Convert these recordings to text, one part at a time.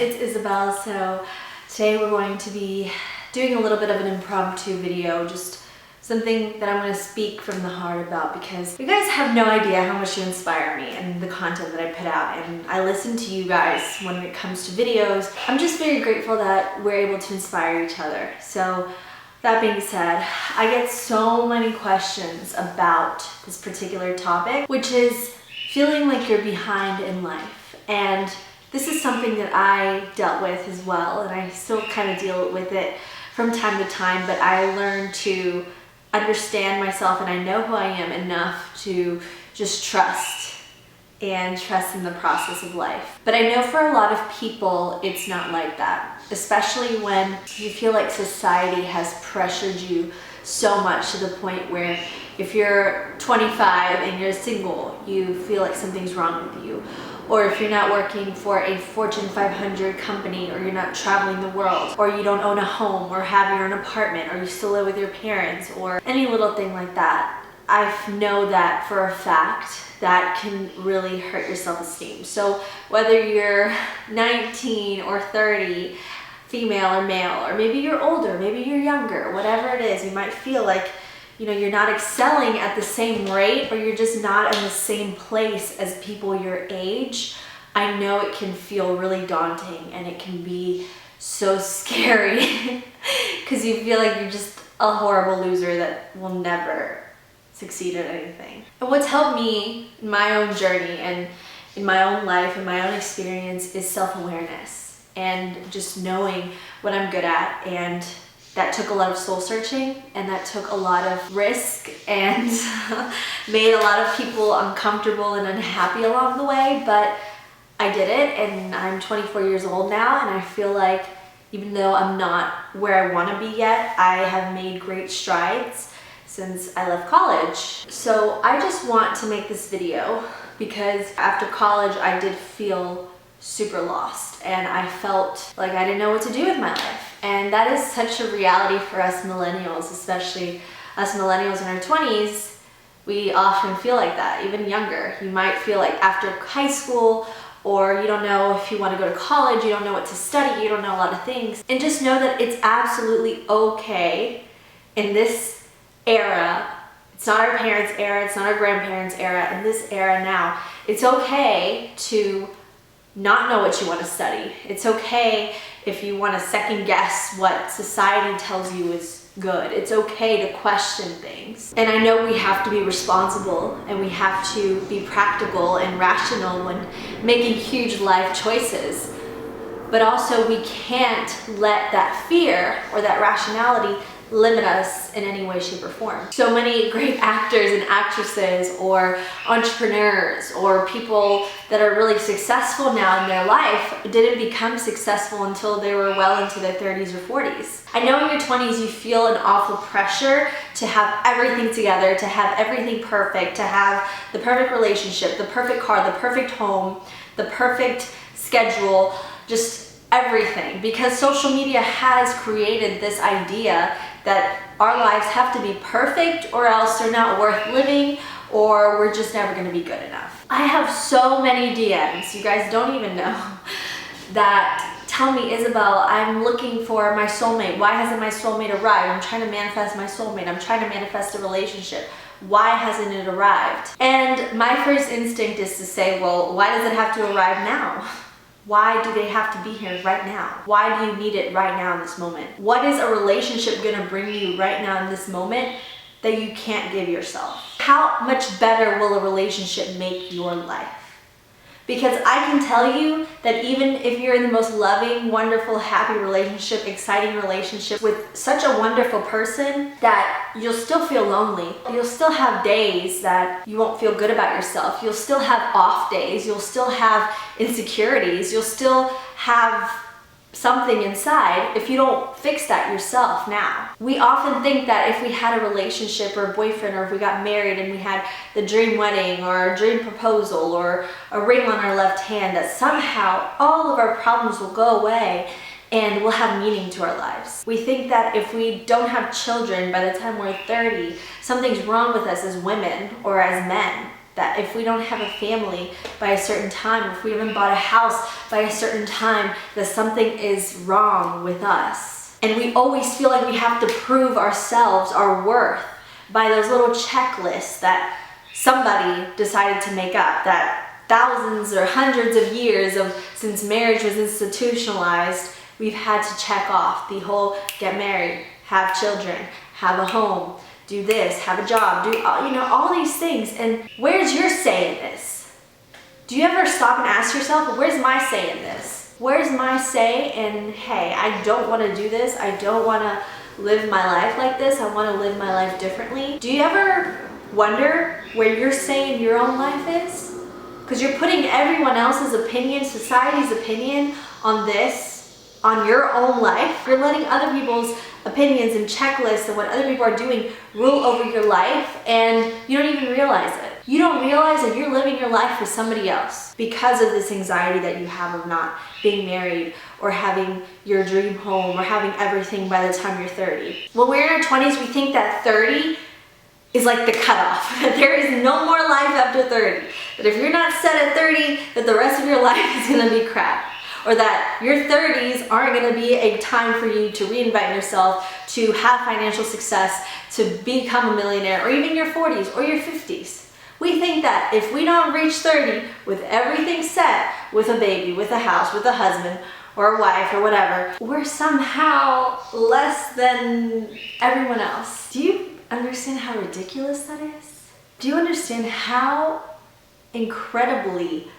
it's Isabel. So today we're going to be doing a little bit of an impromptu video, just something that I'm going to speak from the heart about, because you guys have no idea how much you inspire me and the content that I put out, and I listen to you guys when it comes to videos. I'm just very grateful that we're able to inspire each other. So that being said, I get so many questions about this particular topic, which is feeling like you're behind in life. And this is something that I dealt with as well, and I still kind of deal with it from time to time, but I learned to understand myself, and I know who I am enough to just trust in the process of life. But I know for a lot of people, it's not like that, especially when you feel like society has pressured you so much to the point where if you're 25 and you're single, you feel like something's wrong with you. Or if you're not working for a Fortune 500 company, or you're not traveling the world, or you don't own a home or have your own apartment, or you still live with your parents, or any little thing like that, I know that for a fact that can really hurt your self-esteem. So whether you're 19 or 30, female or male, or maybe you're older, maybe you're younger, whatever it is, you might feel like you're not excelling at the same rate, or you're just not in the same place as people your age. I know it can feel really daunting, and it can be so scary because you feel like you're just a horrible loser that will never succeed at anything. And what's helped me in my own journey and in my own life and my own experience is self-awareness and just knowing what I'm good at. And that took a lot of soul searching, and that took a lot of risk, and made a lot of people uncomfortable and unhappy along the way, but I did it, and I'm 24 years old now, and I feel like even though I'm not where I want to be yet, I have made great strides since I left college. So I just want to make this video because after college I did feel super lost, and I felt like I didn't know what to do with my life. And that is such a reality for us millennials, especially us millennials in our 20s. We often feel like that, even younger. You might feel like after high school, or you don't know if you want to go to college, you don't know what to study, you don't know a lot of things. And just know that it's absolutely okay in this era. It's not our parents' era, it's not our grandparents' era. In this era now, it's okay to not know what you want to study. It's okay if you want to second guess what society tells you is good. It's okay to question things. And I know we have to be responsible, and we have to be practical and rational when making huge life choices. But also we can't let that fear or that rationality limit us in any way, shape, or form. So many great actors and actresses, or entrepreneurs, or people that are really successful now in their life didn't become successful until they were well into their 30s or 40s. I know in your 20s you feel an awful pressure to have everything together, to have everything perfect, to have the perfect relationship, the perfect car, the perfect home, the perfect schedule, just everything, because social media has created this idea that our lives have to be perfect, or else they're not worth living, or we're just never going to be good enough. I have so many DMs, you guys don't even know, that tell me, Isabel, I'm looking for my soulmate. Why hasn't my soulmate arrived? I'm trying to manifest my soulmate. I'm trying to manifest a relationship. Why hasn't it arrived? And my first instinct is to say, well, why does it have to arrive now? Why do they have to be here right now? Why do you need it right now in this moment? What is a relationship gonna bring you right now in this moment that you can't give yourself? How much better will a relationship make your life? Because I can tell you that even if you're in the most loving, wonderful, happy relationship, exciting relationship with such a wonderful person, that you'll still feel lonely. You'll still have days that you won't feel good about yourself. You'll still have off days. You'll still have insecurities. You'll still have something inside if you don't fix that yourself now. We often think that if we had a relationship or a boyfriend, or if we got married and we had the dream wedding or a dream proposal or a ring on our left hand, that somehow all of our problems will go away and we'll have meaning to our lives. We think that if we don't have children by the time we're 30, something's wrong with us as women or as men. that if we don't have a family by a certain time, if we haven't bought a house by a certain time, that something is wrong with us. And we always feel like we have to prove ourselves, our worth, by those little checklists that somebody decided to make up, that thousands or hundreds of years since marriage was institutionalized, we've had to check off the whole get married, have children, have a home, do this, have a job, do all these things. And where's your say in this? Do you ever stop and ask yourself, where's my say in this? Where's my say in, hey, I don't want to do this, I don't want to live my life like this, I want to live my life differently? Do you ever wonder where your say in your own life is? Because you're putting everyone else's opinion, society's opinion on this, on your own life. You're letting other people's opinions and checklists and what other people are doing rule over your life, and you don't even realize it. You don't realize that you're living your life for somebody else because of this anxiety that you have of not being married or having your dream home or having everything by the time you're 30. When we're in our 20s, we think that 30 is like the cutoff. That there is no more life after 30. That if you're not set at 30, that the rest of your life is gonna be crap. Or that your 30s aren't gonna be a time for you to reinvent yourself, to have financial success, to become a millionaire, or even your 40s or your 50s. We think that if we don't reach 30 with everything set, with a baby, with a house, with a husband, or a wife, or whatever, we're somehow less than everyone else. Do you understand how ridiculous that is? Do you understand how incredibly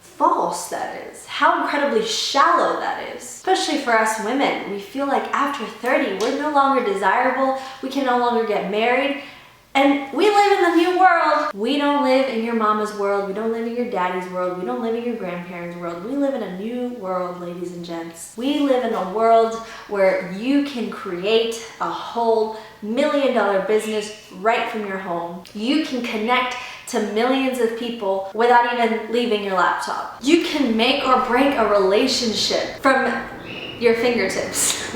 false that is? How incredibly shallow that is? Especially for us women. We feel like after 30, we're no longer desirable, we can no longer get married, and we live in the new world. We don't live in your mama's world, we don't live in your daddy's world, we don't live in your grandparents' world. We live in a new world, ladies and gents. We live in a world where you can create a whole $1 million business right from your home. You can connect to millions of people without even leaving your laptop. You can make or break a relationship from your fingertips.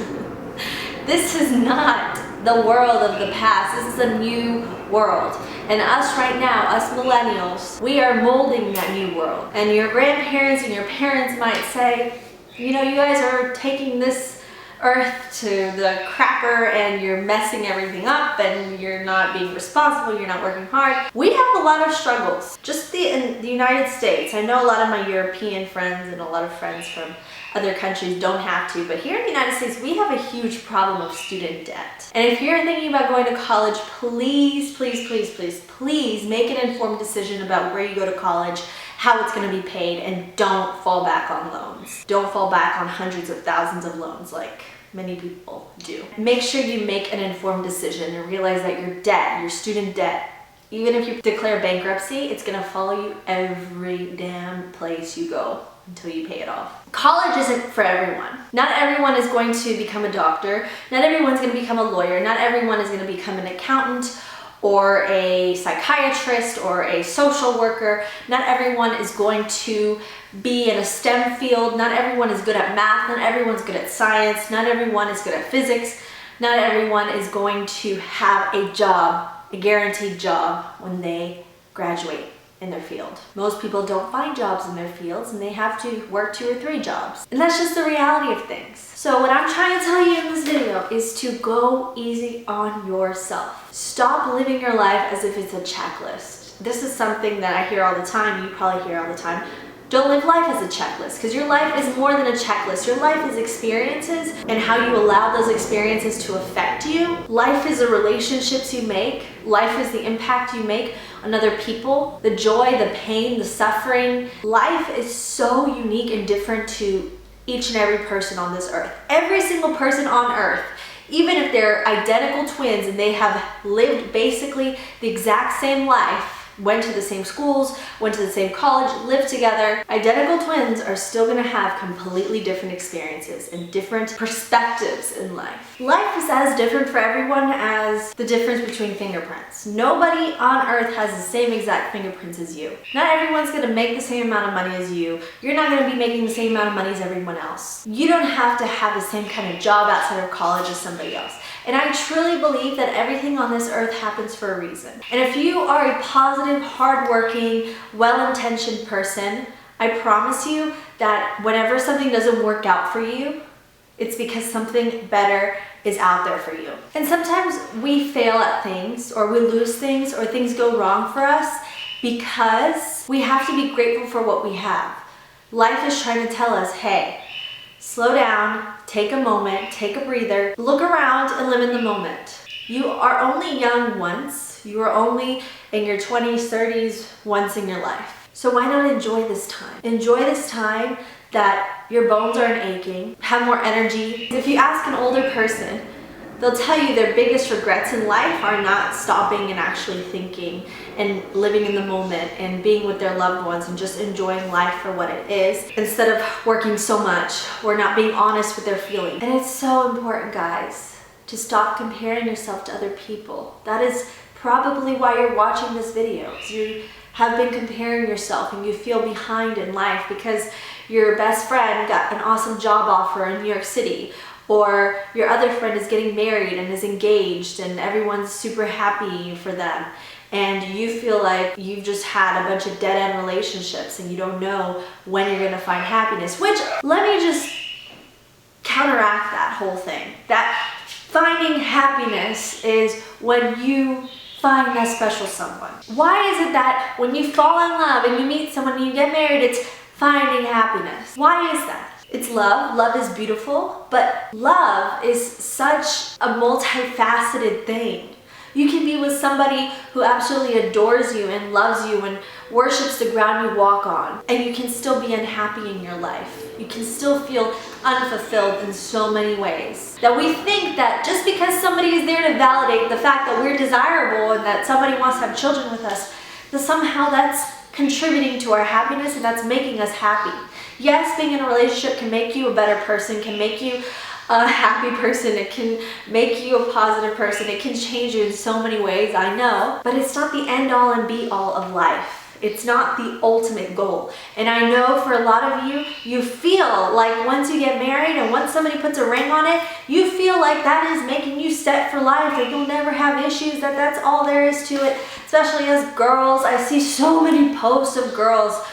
This is not the world of the past. This is a new world. And us right now, us millennials, we are molding that new world. And your grandparents and your parents might say, you know, you guys are taking this earth to the cracker and you're messing everything up and you're not being responsible, you're not working hard. We have a lot of struggles. Just in the United States, I know a lot of my European friends and a lot of friends from other countries don't have to, but here in the United States, we have a huge problem of student debt. And if you're thinking about going to college, please, please, please, please, please make an informed decision about where you go to college, how it's going to be paid, and don't fall back on loans. Don't fall back on hundreds of thousands of loans like many people do. Make sure you make an informed decision and realize that your debt, your student debt, even if you declare bankruptcy, it's going to follow you every damn place you go until you pay it off. College isn't for everyone. Not everyone is going to become a doctor. Not everyone's going to become a lawyer. Not everyone is going to become an accountant or a psychiatrist or a social worker. Not everyone is going to be in a STEM field. Not everyone is good at math. Not everyone's good at science. Not everyone is good at physics. Not everyone is going to have a job, a guaranteed job, when they graduate in their field. Most people don't find jobs in their fields and they have to work 2 or 3 jobs. And that's just the reality of things. So what I'm trying to tell you in this video is to go easy on yourself. Stop living your life as if it's a checklist. This is something that I hear all the time, you probably hear all the time. Don't live life as a checklist, because your life is more than a checklist. Your life is experiences and how you allow those experiences to affect you. Life is the relationships you make. Life is the impact you make on other people, the joy, the pain, the suffering. Life is so unique and different to each and every person on this earth. Every single person on earth, even if they're identical twins and they have lived basically the exact same life, went to the same schools, went to the same college, lived together, identical twins are still gonna have completely different experiences and different perspectives in life. Life is as different for everyone as the difference between fingerprints. Nobody on earth has the same exact fingerprints as you. Not everyone's gonna make the same amount of money as you. You're not gonna be making the same amount of money as everyone else. You don't have to have the same kind of job outside of college as somebody else. And I truly believe that everything on this earth happens for a reason. And if you are a positive positive, hardworking, well-intentioned person, I promise you that whenever something doesn't work out for you, it's because something better is out there for you. And sometimes we fail at things, or we lose things, or things go wrong for us because we have to be grateful for what we have. Life is trying to tell us, hey, slow down, take a moment, take a breather, look around and live in the moment. You are only young once. You are only in your 20s, 30s once in your life. So why not enjoy this time? Enjoy this time that your bones aren't aching, have more energy. If you ask an older person, they'll tell you their biggest regrets in life are not stopping and actually thinking and living in the moment and being with their loved ones and just enjoying life for what it is instead of working so much or not being honest with their feelings. And it's so important, guys, to stop comparing yourself to other people. That is probably why you're watching this video. You have been comparing yourself and you feel behind in life because your best friend got an awesome job offer in New York City, or your other friend is getting married and is engaged and everyone's super happy for them, and you feel like you've just had a bunch of dead-end relationships and you don't know when you're gonna find happiness. Which, let me just counteract that whole thing. That finding happiness is when you find that special someone. Why is it that when you fall in love and you meet someone and you get married, it's finding happiness? Why is that? It's love. Love is beautiful, but love is such a multifaceted thing. You can be with somebody who absolutely adores you and loves you and worships the ground you walk on, and you can still be unhappy in your life. You can still feel unfulfilled in so many ways. That we think that just because somebody is there to validate the fact that we're desirable and that somebody wants to have children with us, that somehow that's contributing to our happiness and that's making us happy. Yes, being in a relationship can make you a better person, can make you a happy person, it can make you a positive person, it can change you in so many ways, I know, but it's not the end all and be all of life. It's not the ultimate goal. And I know for a lot of you, you feel like once you get married and once somebody puts a ring on it, you feel like that is making you set for life, that you'll never have issues, that that's all there is to it. Especially as girls, I see so many posts of girls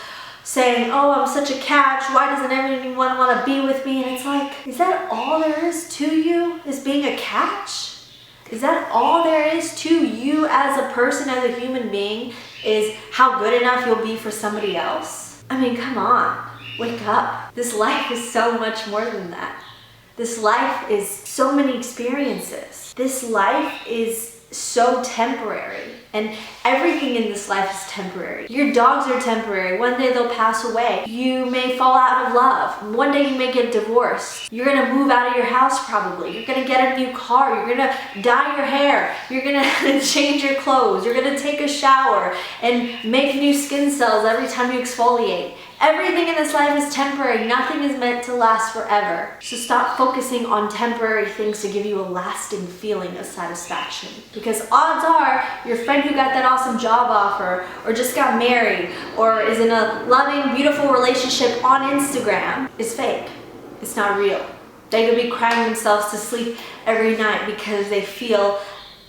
saying, oh, I'm such a catch, why doesn't everyone want to be with me? And it's like, is that all there is to you, is being a catch? Is that all there is to you as a person, as a human being, is how good enough you'll be for somebody else? I mean, come on, wake up. This life is so much more than that. This life is so many experiences. This life is so temporary, and everything in this life is temporary. Your dogs are temporary. One day they'll pass away. You may fall out of love. One day you may get divorced. You're gonna move out of your house probably. You're gonna get a new car. You're gonna dye your hair. You're gonna change your clothes. You're gonna take a shower and make new skin cells every time you exfoliate. Everything in this life is temporary. Nothing is meant to last forever. So stop focusing on temporary things to give you a lasting feeling of satisfaction. Because odds are, your friend who got that awesome job offer, or just got married, or is in a loving, beautiful relationship on Instagram is fake. It's not real. They could be crying themselves to sleep every night because they feel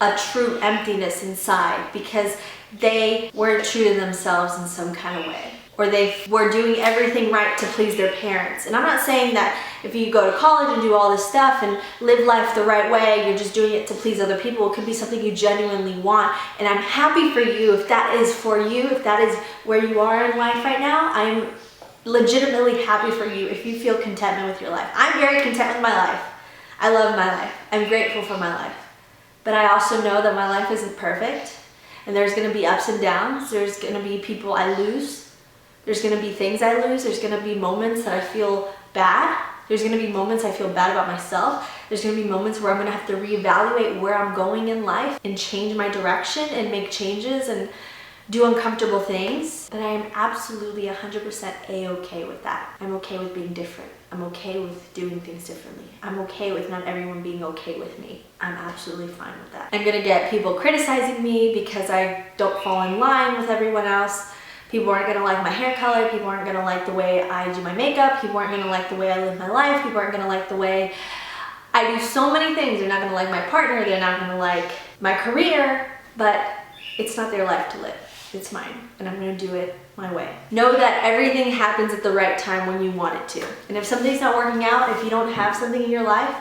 a true emptiness inside, because they weren't true to themselves in some kind of way, or they were doing everything right to please their parents. And I'm not saying that if you go to college and do all this stuff and live life the right way, you're just doing it to please other people. It could be something you genuinely want. And I'm happy for you if that is for you, if that is where you are in life right now. I'm legitimately happy for you if you feel contentment with your life. I'm very content with my life. I love my life. I'm grateful for my life. But I also know that my life isn't perfect. And there's gonna be ups and downs. There's gonna be people I lose. There's gonna be things I lose. There's gonna be moments that I feel bad. There's gonna be moments I feel bad about myself. There's gonna be moments where I'm gonna have to reevaluate where I'm going in life and change my direction and make changes and do uncomfortable things. But I am absolutely 100% A-okay with that. I'm okay with being different. I'm okay with doing things differently. I'm okay with not everyone being okay with me. I'm absolutely fine with that. I'm gonna get people criticizing me because I don't fall in line with everyone else. People aren't gonna like my hair color. People aren't gonna like the way I do my makeup. People aren't gonna like the way I live my life. People aren't gonna like the way I do so many things. They're not gonna like my partner. They're not gonna like my career, but it's not their life to live. It's mine, and I'm gonna do it my way. Know that everything happens at the right time when you want it to. And if something's not working out, if you don't have something in your life,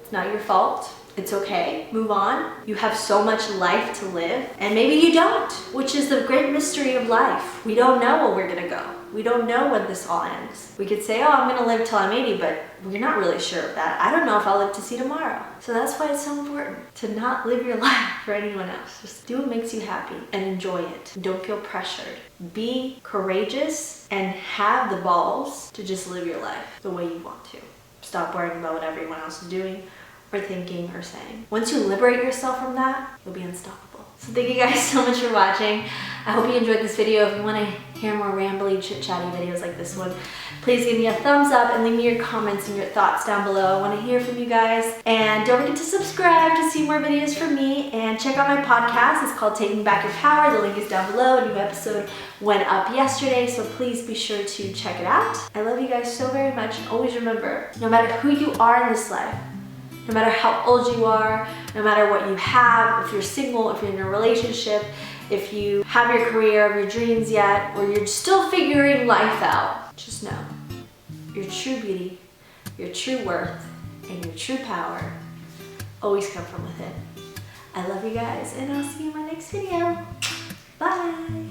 it's not your fault. It's okay, move on. You have so much life to live, and maybe you don't, which is the great mystery of life. We don't know where we're gonna go. We don't know when this all ends. We could say, oh, I'm gonna live till I'm 80, but we're not really sure of that. I don't know if I'll live to see tomorrow. So that's why it's so important to not live your life for anyone else. Just do what makes you happy and enjoy it. Don't feel pressured. Be courageous and have the balls to just live your life the way you want to. Stop worrying about what everyone else is doing or thinking or saying. Once you liberate yourself from that, you'll be unstoppable. So thank you guys so much for watching. I hope you enjoyed this video. If you want to hear more rambly, chit-chatty videos like this one, please give me a thumbs up and leave me your comments and your thoughts down below. I want to hear from you guys. And don't forget to subscribe to see more videos from me, and check out my podcast. It's called Taking Back Your Power. The link is down below. A new episode went up yesterday, so please be sure to check it out. I love you guys so very much, and always remember, no matter who you are in this life, no matter how old you are, no matter what you have, if you're single, if you're in a relationship, if you have your career of your dreams yet, or you're still figuring life out, just know your true beauty, your true worth, and your true power always come from within. I love you guys, and I'll see you in my next video. Bye!